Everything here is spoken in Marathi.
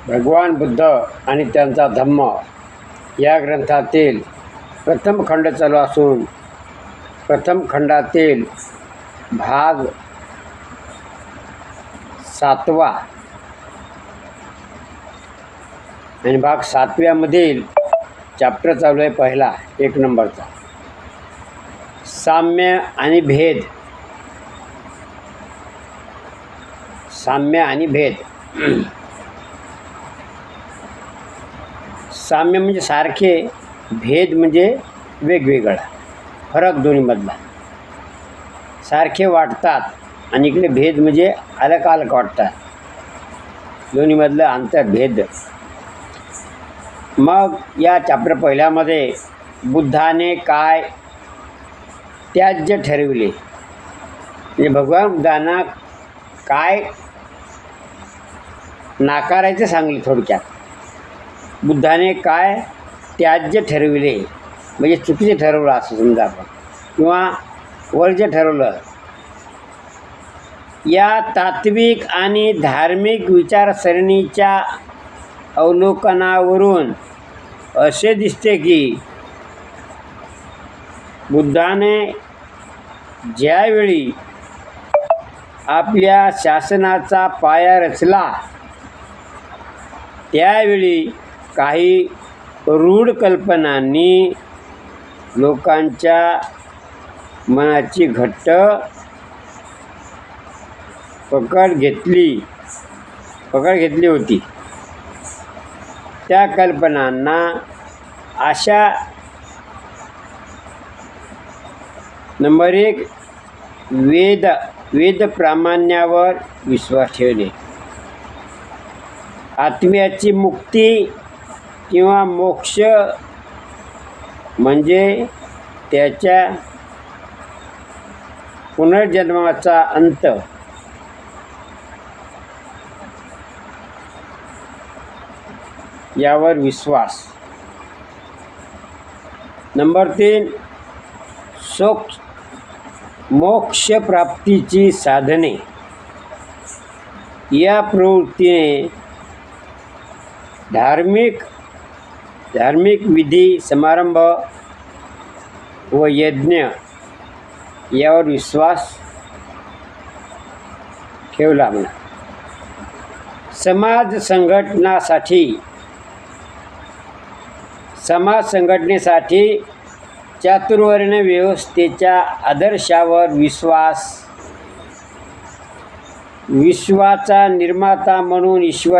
भगवान बुद्ध आणि त्यांचा धम्म या ग्रंथातील प्रथम खंड चालू असून प्रथम खंडातील भाग 7वा आणि भाग 7व्यामधील चॅप्टर चालू आहे पहिला 1 नंबरचा साम्य आणि भेद. साम्य आणि भेद. साम्य म्हणजे सारखे, भेद म्हणजे वेगवेगळा, फरक दोन्हीमधला. सारखे वाटतात आणि इकडे भेद म्हणजे अलग अलग वाटतात, दोन्हीमधलं अंतर भेद. मग या चॅप्टर पहिल्यामध्ये बुद्धाने काय त्याज्य ठरविले, म्हणजे भगवान बुद्धांना काय नाकारायचं सांगले. थोडक्यात बुद्धाने काय त्याज्य ठरविले म्हणजे चुकीचे ठरवलं असं समजा आपण, किंवा वर्ज्य ठरवलं. या तात्विक आणि धार्मिक विचारसरणीच्या अवलोकनावरून असे दिसते की बुद्धाने ज्यावेळी आपल्या शासनाचा पाया रचला त्यावेळी काही रूढ कल्पनांनी लोकांच्या मनाची घट्ट पकड घेतली होती. त्या कल्पनांना अशा नंबर 1 वेद प्रामाण्यावर विश्वास ठेवणे. आत्म्याची मुक्ती किंवा मोक्ष म्हणजे त्याच्या पुनर्जन्माचा अंत. यावर विश्वास. नंबर 3 मोक्ष प्राप्तीची साधने. या प्रवृत्तीने धार्मिक विधी समारंभ व यज्ञ यावर विश्वास ठेवला म्हणा. समाज संघटनेसाठी चातुर्वर्ण व्यवस्थेच्या आदर्शावर विश्वास. विश्वाचा निर्माता म्हणून ईश्वर